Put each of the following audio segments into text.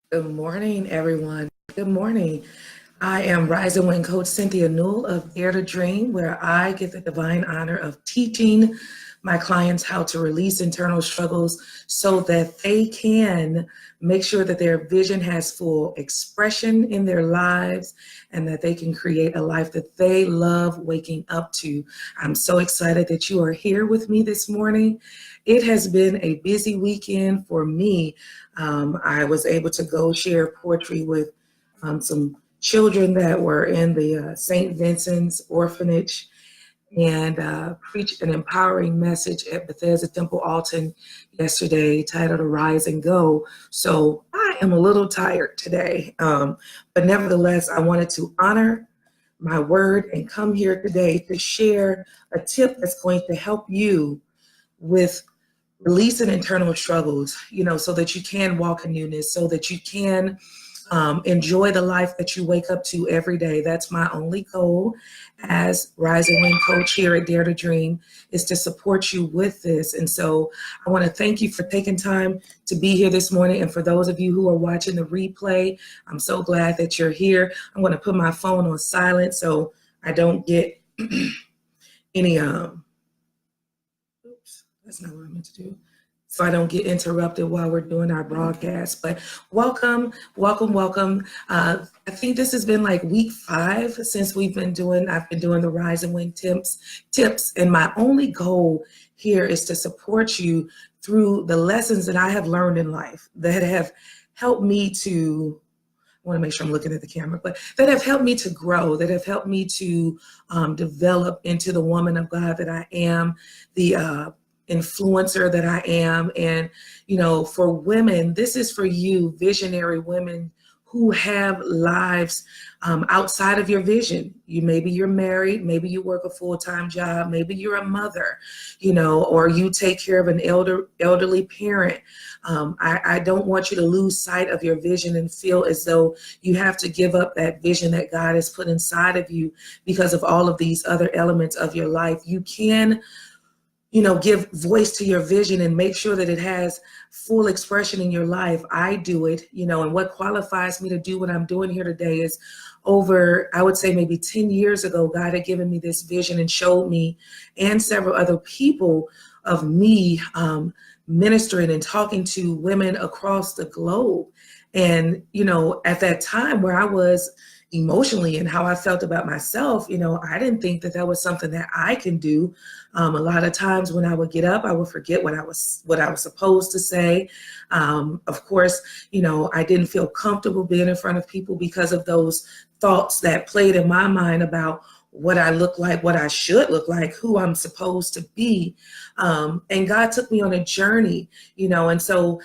Good morning, everyone. Good morning. I am Rise and Win Coach Cynthia Newell of Dare to Dream, where I get the divine honor of teaching my clients how to release internal struggles so that they can make sure that their vision has full expression in their lives and that they can create a life that they love waking up to. I'm so excited that you are here with me this morning. It has been a busy weekend for me. I was able to go share poetry with some children that were in the St. Vincent's orphanage and preach an empowering message at Bethesda Temple Alton yesterday titled Arise and Go. So I am a little tired today, but nevertheless, I wanted to honor my word and come here today to share a tip that's going to help you with releasing internal struggles, so that you can walk in newness, so that you can enjoy the life that you wake up to every day. That's my only goal as Rise and Win Coach here at Dare to Dream, is to support you with this. And so I want to thank you for taking time to be here this morning. And for those of you who are watching the replay, I'm so glad that you're here. I'm going to put my phone on silent so I don't get any oops, that's not what I meant to do. So I don't get interrupted while we're doing our broadcast. But welcome, welcome, welcome. I think this has been like week 5 since I've been doing the Rise and Win tips. And my only goal here is to support you through the lessons that I have learned in life that have helped me to, I want to make sure I'm looking at the camera, but that have helped me to grow, that have helped me to develop into the woman of God that I am, the influencer that I am. And, for women, this is for you, visionary women who have lives outside of your vision. Maybe you're married, maybe you work a full-time job, maybe you're a mother, or you take care of an elderly parent. I don't want you to lose sight of your vision and feel as though you have to give up that vision that God has put inside of you because of all of these other elements of your life. You can give voice to your vision and make sure that it has full expression in your life. I do it, and what qualifies me to do what I'm doing here today is over, I would say maybe 10 years ago, God had given me this vision and showed me and several other people of me ministering and talking to women across the globe. And, at that time where I was emotionally and how I felt about myself, I didn't think that that was something that I can do. A lot of times when I would get up, I would forget what I was supposed to say. Of course, I didn't feel comfortable being in front of people because of those thoughts that played in my mind about what I look like, what I should look like, who I'm supposed to be. And God took me on a journey, and so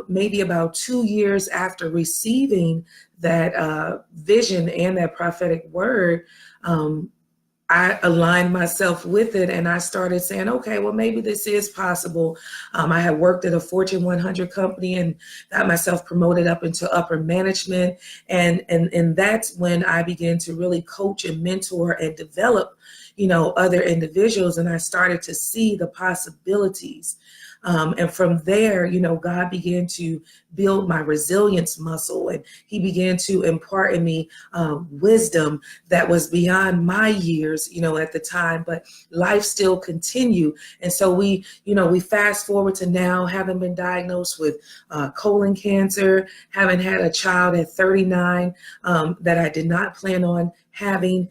maybe about 2 years after receiving that vision and that prophetic word, I aligned myself with it and I started saying, okay, well, maybe this is possible. I had worked at a Fortune 100 company and got myself promoted up into upper management. And that's when I began to really coach and mentor and develop, other individuals. And I started to see the possibilities. And from there, God began to build my resilience muscle, and he began to impart in me wisdom that was beyond my years, at the time, but life still continued. And so we fast forward to now, having been diagnosed with colon cancer, having had a child at 39 that I did not plan on having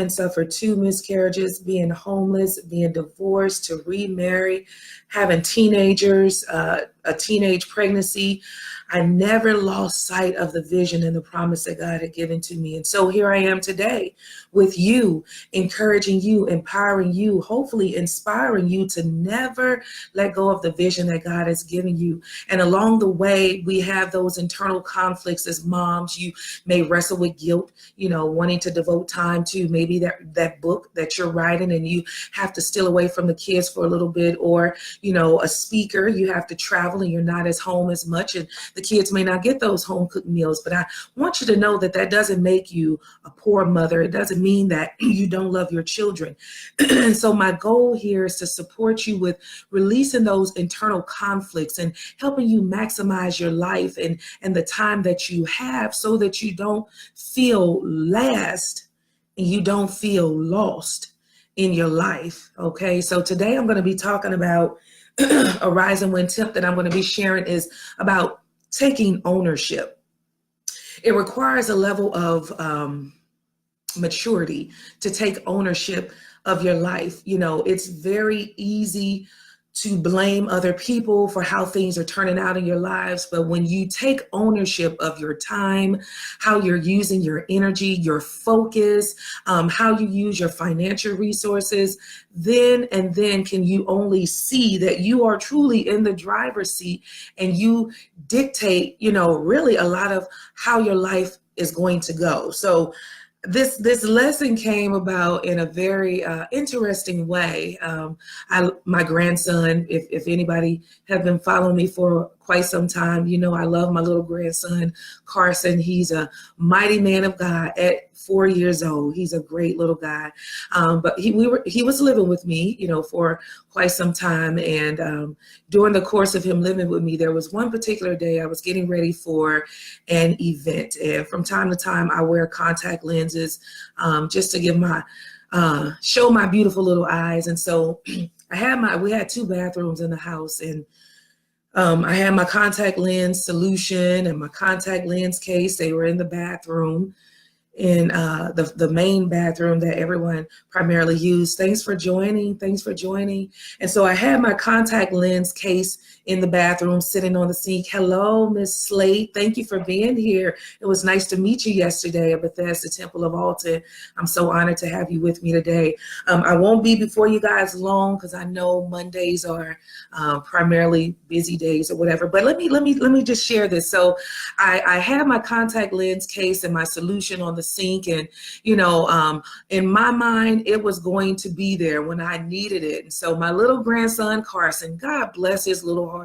suffered 2 miscarriages, being homeless, being divorced, to remarry, having teenagers, a teenage pregnancy. I never lost sight of the vision and the promise that God had given to me. And so here I am today with you, encouraging you, empowering you, hopefully inspiring you to never let go of the vision that God has given you. And along the way, we have those internal conflicts as moms. You may wrestle with guilt, wanting to devote time to maybe that book that you're writing and you have to steal away from the kids for a little bit, or a speaker, you have to travel and you're not as home as much, and the kids may not get those home cooked meals. But I want you to know that that doesn't make you a poor mother. It doesn't mean that you don't love your children. And so my goal here is to support you with releasing those internal conflicts and helping you maximize your life and the time that you have, so that you don't feel last and you don't feel lost in your life. Okay, so today I'm going to be talking about a rise and win tip that I'm going to be sharing is about taking ownership. It requires a level of maturity to take ownership of your life. It's very easy to blame other people for how things are turning out in your lives. But when you take ownership of your time, how you're using your energy, your focus, how you use your financial resources, then can you only see that you are truly in the driver's seat, and you dictate, really a lot of how your life is going to go. So this lesson came about in a very interesting way. My grandson, if anybody have been following me for quite some time, I love my little grandson, Carson. He's a mighty man of God at 4 years old. He's a great little guy. But he was living with me, for quite some time. And during the course of him living with me, there was one particular day I was getting ready for an event. And from time to time, I wear contact lenses just to give show my beautiful little eyes. And so we had 2 bathrooms in the house, and I had my contact lens solution and my contact lens case. They were in the bathroom, in the main bathroom that everyone primarily used. Thanks for joining. And so I had my contact lens case in the bathroom sitting on the sink. Hello, Miss Slate. Thank you for being here. It was nice to meet you yesterday at Bethesda Temple of Alton. I'm so honored to have you with me today. I won't be before you guys long, because I know Mondays are primarily busy days or whatever. But let me just share this. So I had my contact lens case and my solution on the sink, and in my mind, it was going to be there when I needed it. And so my little grandson Carson, God bless his little heart.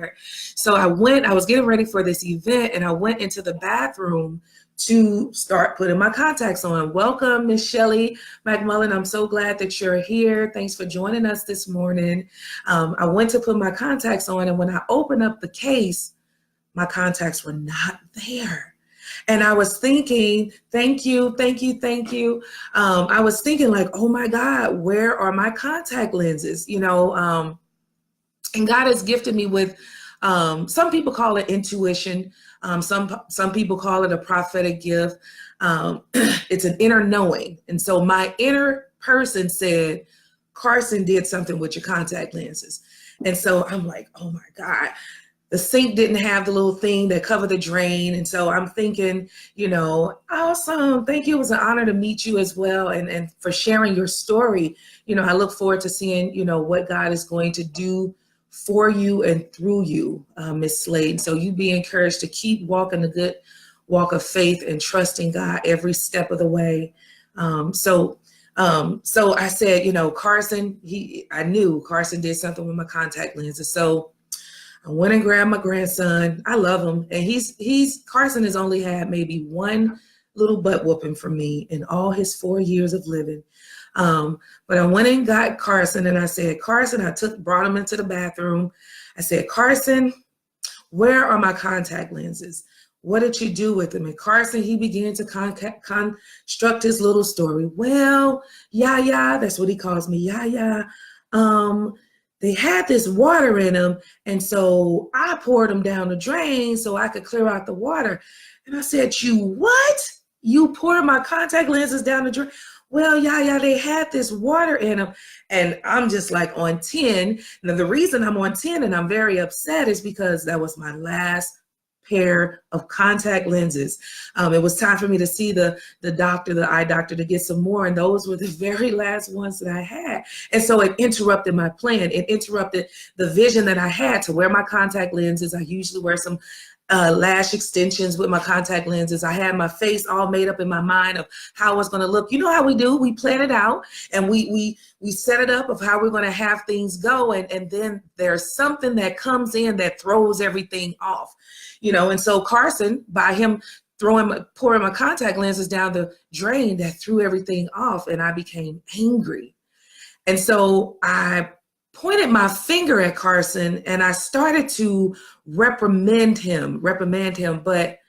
So I was getting ready for this event, and I went into the bathroom to start putting my contacts on. Welcome, Miss Shelley McMullen. I'm so glad that you're here. Thanks for joining us this morning. I went to put my contacts on, and when I opened up the case, my contacts were not there. And I was thinking, thank you. I was thinking like, oh my God, where are my contact lenses? And God has gifted me with, some people call it intuition. Some people call it a prophetic gift. It's an inner knowing. And so my inner person said, Carson did something with your contact lenses. And so I'm like, oh my God. The sink didn't have the little thing that covered the drain. And so I'm thinking, awesome. Thank you. It was an honor to meet you as well. And for sharing your story. I look forward to seeing, what God is going to do for you and through you, Miss Slade. So you be encouraged to keep walking the good walk of faith and trusting God every step of the way. So I said, Carson, I knew Carson did something with my contact lenses. So I went and grabbed my grandson. I love him. And Carson has only had maybe one little butt whooping from me in all his 4 years of living. But I went and got Carson, and I said, Carson, brought him into the bathroom. I said, Carson, where are my contact lenses? What did you do with them? And Carson, he began to construct his little story. Well, Yaya, that's what he calls me, Yaya. They had this water in them, and so I poured them down the drain so I could clear out the water. And I said, you what? You poured my contact lenses down the drain? Well, yeah, they had this water in them. And I'm just like on 10. Now, the reason I'm on 10 and I'm very upset is because that was my last pair of contact lenses. It was time for me to see the doctor, the eye doctor, to get some more. And those were the very last ones that I had. And so it interrupted my plan. It interrupted the vision that I had to wear my contact lenses. I usually wear some lash extensions with my contact lenses. I had my face all made up in my mind of how it's going to look. You know how we do? We plan it out and we set it up of how we're going to have things go. And then there's something that comes in that throws everything off, And so Carson, by him pouring my contact lenses down the drain, that threw everything off, and I became angry. And so I pointed my finger at Carson and I started to reprimand him, but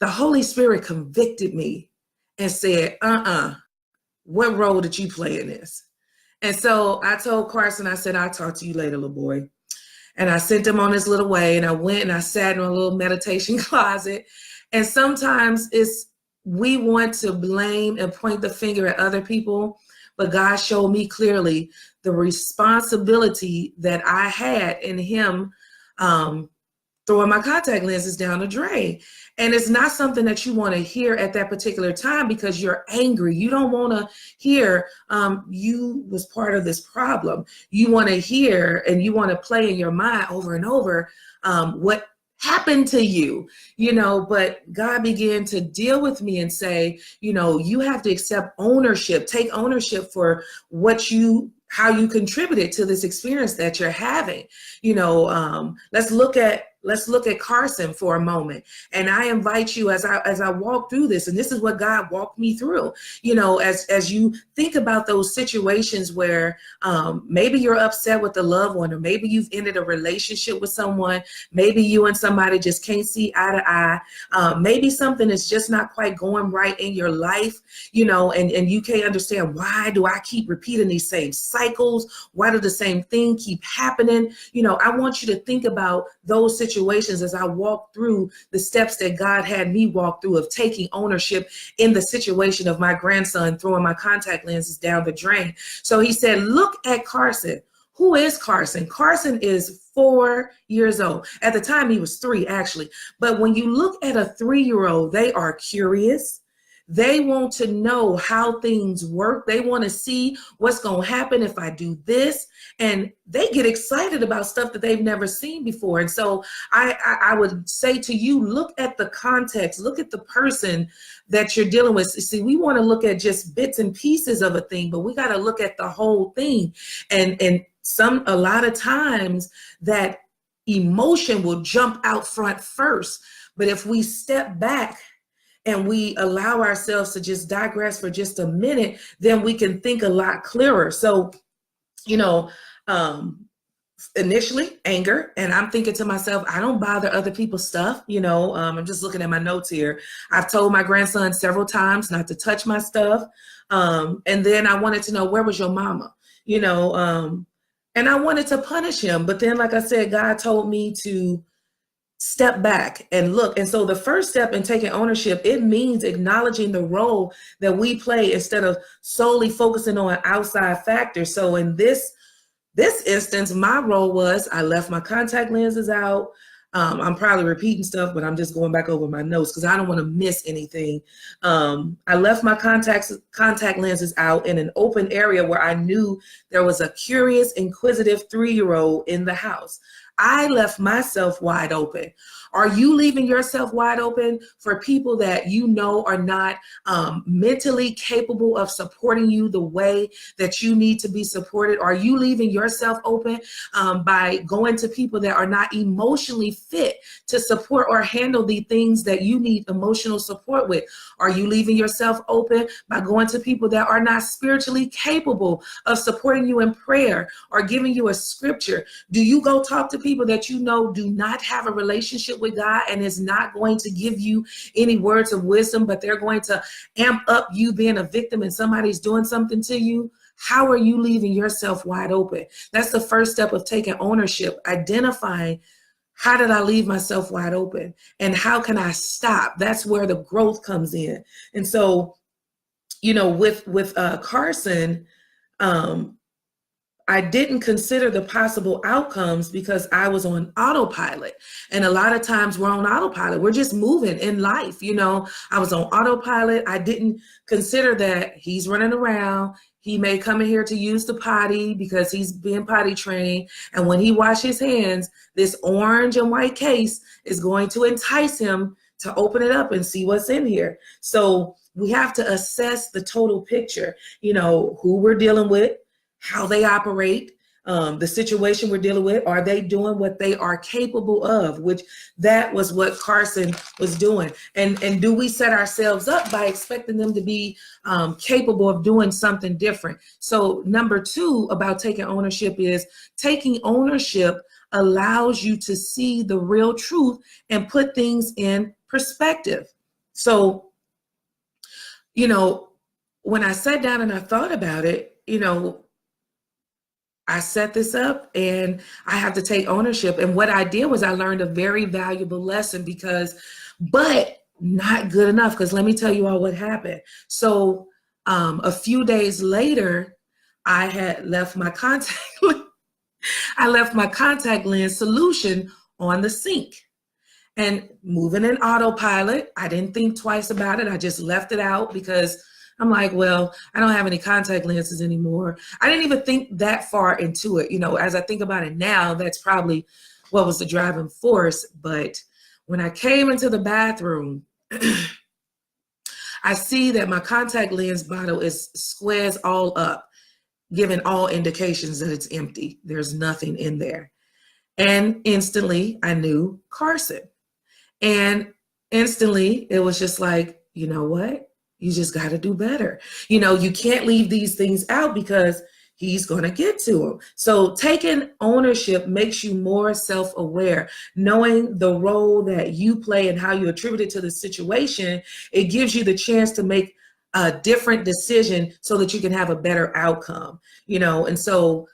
the Holy Spirit convicted me and said, what role did you play in this? And so I told Carson, I said, I'll talk to you later, little boy. And I sent him on his little way, and I went and I sat in a little meditation closet. And sometimes we want to blame and point the finger at other people, but God showed me clearly the responsibility that I had in him throwing my contact lenses down the drain. And it's not something that you want to hear at that particular time because you're angry. You don't want to hear you was part of this problem. You want to hear and you want to play in your mind over and over what happened to you, but God began to deal with me and say, you have to accept ownership, take ownership for how you contributed to this experience that you're having. Let's look at Carson for a moment. And I invite you as I walk through this, and this is what God walked me through, as you think about those situations where maybe you're upset with a loved one, or maybe you've ended a relationship with someone, maybe you and somebody just can't see eye to eye, maybe something is just not quite going right in your life, and you can't understand, why do I keep repeating these same cycles? Why do the same thing keep happening? I want you to think about those situations as I walk through the steps that God had me walk through of taking ownership in the situation of my grandson throwing my contact lenses down the drain. So he said, look at Carson. Who is Carson? Carson is 4 years old. At the time, he was 3, actually. But when you look at a 3-year-old, they are curious. They want to know how things work. They want to see what's going to happen if I do this. And they get excited about stuff that they've never seen before. And so I would say to you, look at the context, look at the person that you're dealing with. See, we want to look at just bits and pieces of a thing, but we got to look at the whole thing. And a lot of times that emotion will jump out front first. But if we step back and we allow ourselves to just digress for just a minute, then we can think a lot clearer. So, initially anger, and I'm thinking to myself, I don't bother other people's stuff. I'm just looking at my notes here. I've told my grandson several times not to touch my stuff. And then I wanted to know, where was your mama? And I wanted to punish him. But then, like I said, God told me to step back and look. And so the first step in taking ownership, it means acknowledging the role that we play instead of solely focusing on outside factors. So in this instance, my role was I left my contact lenses out. I'm probably repeating stuff, but I'm just going back over my notes because I don't want to miss anything. I left my contact lenses out in an open area where I knew there was a curious, inquisitive 3-year-old in the house. I left myself wide open. Are you leaving yourself wide open for people that are not mentally capable of supporting you the way that you need to be supported? Are you leaving yourself open by going to people that are not emotionally fit to support or handle the things that you need emotional support with? Are you leaving yourself open by going to people that are not spiritually capable of supporting you in prayer or giving you a scripture? Do you go talk to people that do not have a relationship with God and is not going to give you any words of wisdom, but they're going to amp up you being a victim and somebody's doing something to you? How are you leaving yourself wide open? That's the first step of taking ownership, identifying, how did I leave myself wide open and how can I stop? That's where the growth comes in. And so, with Carson, I didn't consider the possible outcomes because I was on autopilot. And a lot of times we're on autopilot. We're just moving in life. You know, I was on autopilot. I didn't consider that he's running around. He may come in here to use the potty because he's being potty trained. And when he washes his hands, this orange and white case is going to entice him to open it up and see what's in here. So we have to assess the total picture, you know, who we're dealing with, how they operate, the situation we're dealing with. Are they doing what they are capable of? Which that was what Carson was doing. And do we set ourselves up by expecting them to be capable of doing something different? So number 2 about taking ownership is taking ownership allows you to see the real truth and put things in perspective. So, you know, when I sat down and I thought about it, you know, I set this up and I have to take ownership. And what I did was I learned a very valuable lesson but not good enough, because let me tell you all what happened. So a few days later, I had left my contact lens solution on the sink. And moving in autopilot, I didn't think twice about it. I just left it out because I'm like, well, I don't have any contact lenses anymore. I didn't even think that far into it. You know, as I think about it now, that's probably what was the driving force. But when I came into the bathroom, I see that my contact lens bottle is squares all up, giving all indications that it's empty. There's nothing in there. And instantly I knew Carson. And instantly it was just like, you know what? You just got to do better. You know, you can't leave these things out because he's going to get to them. So taking ownership makes you more self-aware. Knowing the role that you play and how you attribute it to the situation, it gives you the chance to make a different decision so that you can have a better outcome. You know, and so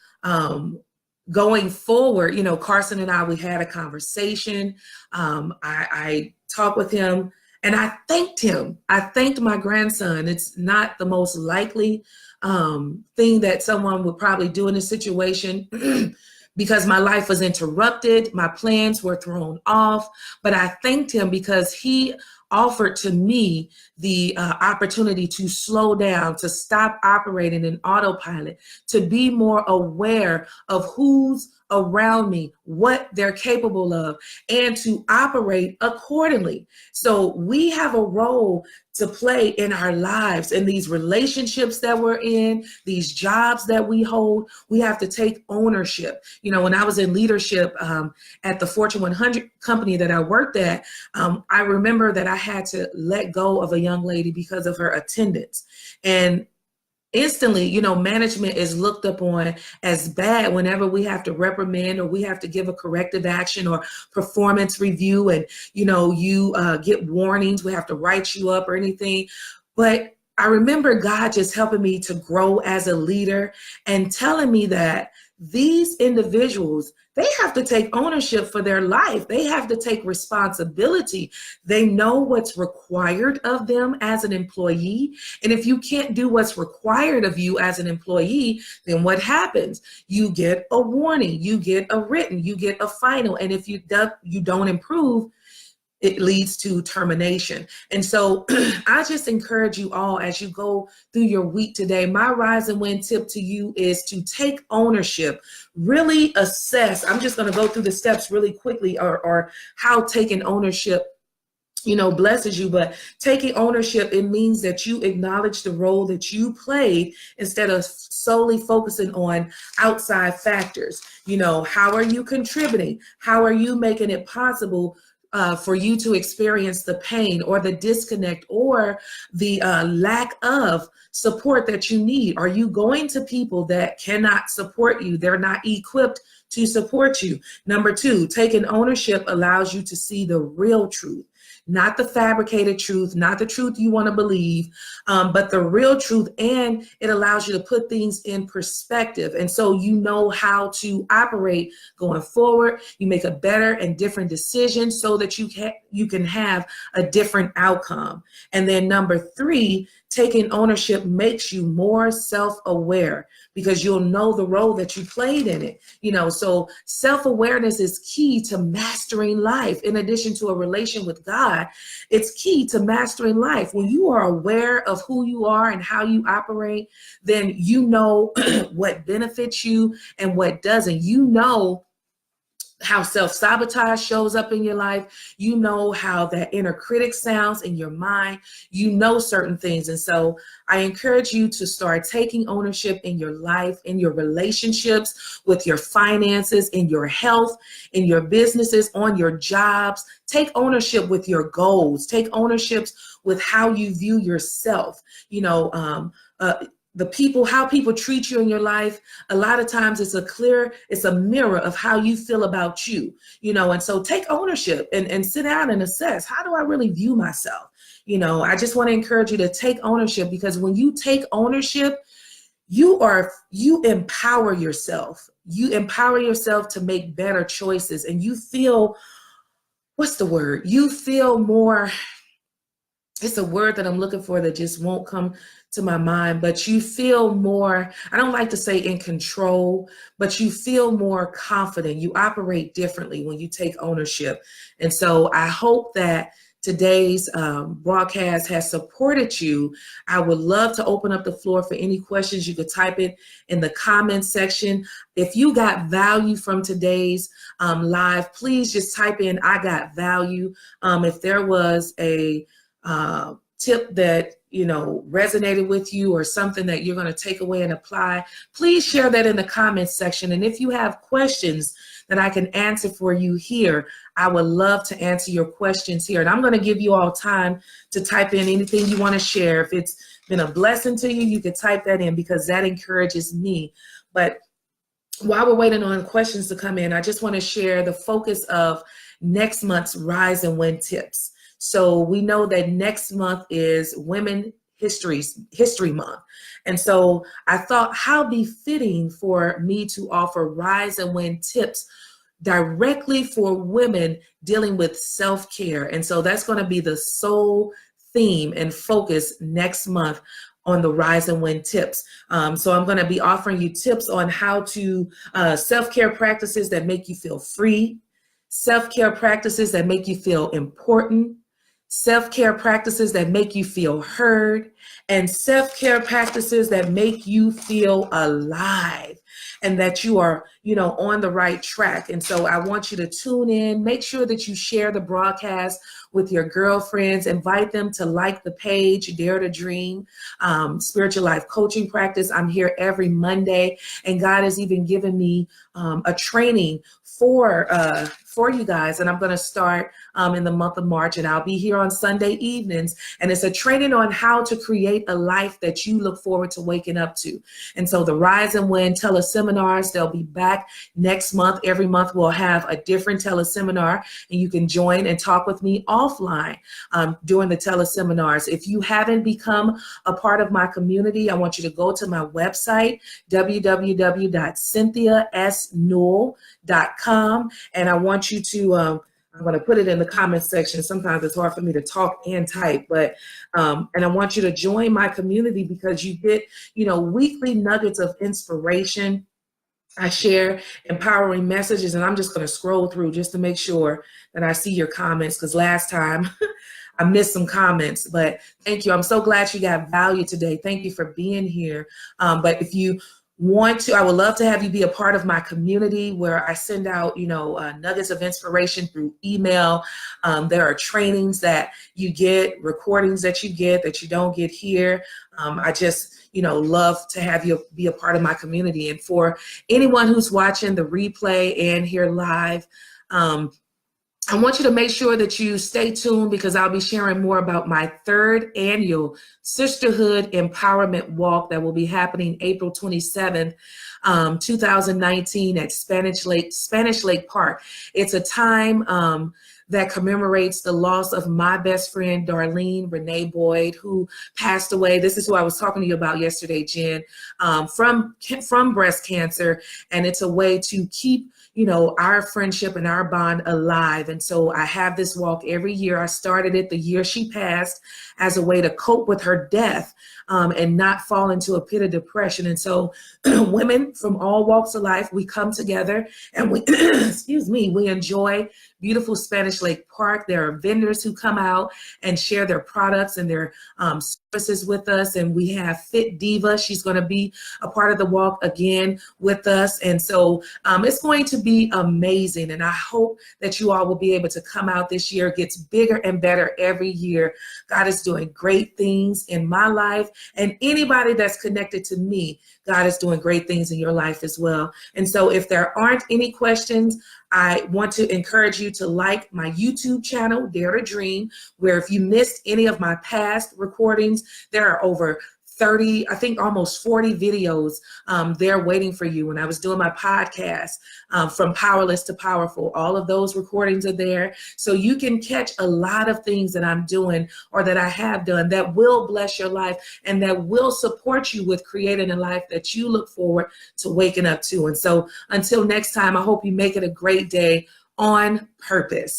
going forward, you know, Carson and I, we had a conversation. I talked with him. And I thanked him. I thanked my grandson. It's not the most likely thing that someone would probably do in a situation because my life was interrupted. My plans were thrown off. But I thanked him because he offered to me the opportunity to slow down, to stop operating in autopilot, to be more aware of who's around me, what they're capable of, and to operate accordingly. So we have a role to play in our lives, in these relationships that we're in, these jobs that we hold. We have to take ownership. You know, when I was in leadership at the Fortune 100 company that I worked at, I remember that I had to let go of a young lady because of her attendance. And instantly, you know, management is looked upon as bad whenever we have to reprimand or we have to give a corrective action or performance review, and, you know, you get warnings, we have to write you up or anything. But I remember God just helping me to grow as a leader and telling me that these individuals, they have to take ownership for their life. They have to take responsibility. They know what's required of them as an employee. And if you can't do what's required of you as an employee, then what happens? You get a warning, you get a written, you get a final. And if you don't improve, it leads to termination. And so I just encourage you all as you go through your week today, my rise and win tip to you is to take ownership, really assess. I'm just going to go through the steps really quickly, or how taking ownership, you know, blesses you. But taking ownership, it means that you acknowledge the role that you played instead of solely focusing on outside factors. You know, how are you contributing? How are you making it possible for you to experience the pain or the disconnect or the lack of support that you need? Are you going to people that cannot support you? They're not equipped to support you. Number 2, taking ownership allows you to see the real truth. not the fabricated truth, not the truth you want to believe, but the real truth. And it allows you to put things in perspective. And so you know how to operate going forward. You make a better and different decision so that you can have a different outcome. And then number 3, taking ownership makes you more self-aware because you'll know the role that you played in it. So self-awareness is key to mastering life. In addition to a relation with God, it's key to mastering life. When you are aware of who you are and how you operate, then you know what benefits you and what doesn't. You know how self-sabotage shows up in your life. You know how that inner critic sounds in your mind. You know certain things. And so I encourage you to start taking ownership in your life, in your relationships, with your finances, in your health, in your businesses, on your jobs. Take ownership with your goals. Take ownership with how you view yourself. How people treat you in your life, a lot of times it's a mirror of how you feel about you, and so take ownership and sit down and assess, how do I really view myself? I just want to encourage you to take ownership, because when you take ownership, you empower yourself. You empower yourself to make better choices, and you feel, you feel more, it's a word that I'm looking for that just won't come to my mind, but you feel more, I don't like to say in control, but you feel more confident. You operate differently when you take ownership. And so I hope that today's broadcast has supported you. I would love to open up the floor for any questions. You could type it in the comments section. If you got value from today's live, please just type in, I got value. If there was a tip that resonated with you, or something that you're going to take away and apply, please share that in the comments section. And if you have questions that I can answer for you here, I would love to answer your questions here. And I'm going to give you all time to type in anything you want to share. If it's been a blessing to you, you can type that in, because that encourages me. But while we're waiting on questions to come in, I just want to share the focus of next month's Rise and Win tips. So we know that next month is Women History Month. And so I thought how befitting for me to offer Rise and Win tips directly for women dealing with self-care. And so that's going to be the sole theme and focus next month on the Rise and Win tips. So I'm going to be offering you tips on how to self-care practices that make you feel free, self-care practices that make you feel important, self-care practices that make you feel heard, and self-care practices that make you feel alive and that you are, on the right track. And so I want you to tune in. Make sure that you share the broadcast with your girlfriends. Invite them to like the page, Dare to Dream, Spiritual Life Coaching Practice. I'm here every Monday, and God has even given me a training for you guys, and I'm going to start in the month of March, and I'll be here on Sunday evenings, and it's a training on how to create a life that you look forward to waking up to. And so the Rise and Win teleseminars, they'll be back next month. Every month we'll have a different teleseminar, and you can join and talk with me offline during the teleseminars. If you haven't become a part of my community, I want you to go to my website, www.cynthiasnewell.com, and I want you to, I'm going to put it in the comments section. Sometimes it's hard for me to talk and type, but, and I want you to join my community, because you get, weekly nuggets of inspiration. I share empowering messages, and I'm just going to scroll through just to make sure that I see your comments, because last time I missed some comments, but thank you. I'm so glad you got value today. Thank you for being here. But if you want to, I would love to have you be a part of my community, where I send out, nuggets of inspiration through email. There are trainings that you get, recordings that you get that you don't get here. I just, love to have you be a part of my community. And for anyone who's watching the replay and here live, I want you to make sure that you stay tuned, because I'll be sharing more about my 3rd annual Sisterhood Empowerment Walk that will be happening April 27th, 2019 at Spanish Lake Park. It's a time that commemorates the loss of my best friend, Darlene Renee Boyd, who passed away. This is who I was talking to you about yesterday, Jen, from breast cancer. And it's a way to keep, our friendship and our bond alive. And so I have this walk every year. I started it the year she passed as a way to cope with her death, and not fall into a pit of depression. And so women from all walks of life, we come together and we, excuse me, we enjoy beautiful Spanish Lake Park. There are vendors who come out and share their products and their services with us. And we have Fit Diva. She's going to be a part of the walk again with us. And so it's going to be amazing. And I hope that you all will be able to come out this year. It gets bigger and better every year. God is doing great things in my life, and anybody that's connected to me, God is doing great things in your life as well. And so if there aren't any questions, I want to encourage you to like my YouTube channel, Dare to Dream, where if you missed any of my past recordings, there are over 30, I think almost 40 videos there waiting for you. When I was doing my podcast, From Powerless to Powerful, all of those recordings are there. So you can catch a lot of things that I'm doing or that I have done that will bless your life and that will support you with creating a life that you look forward to waking up to. And so until next time, I hope you make it a great day on purpose.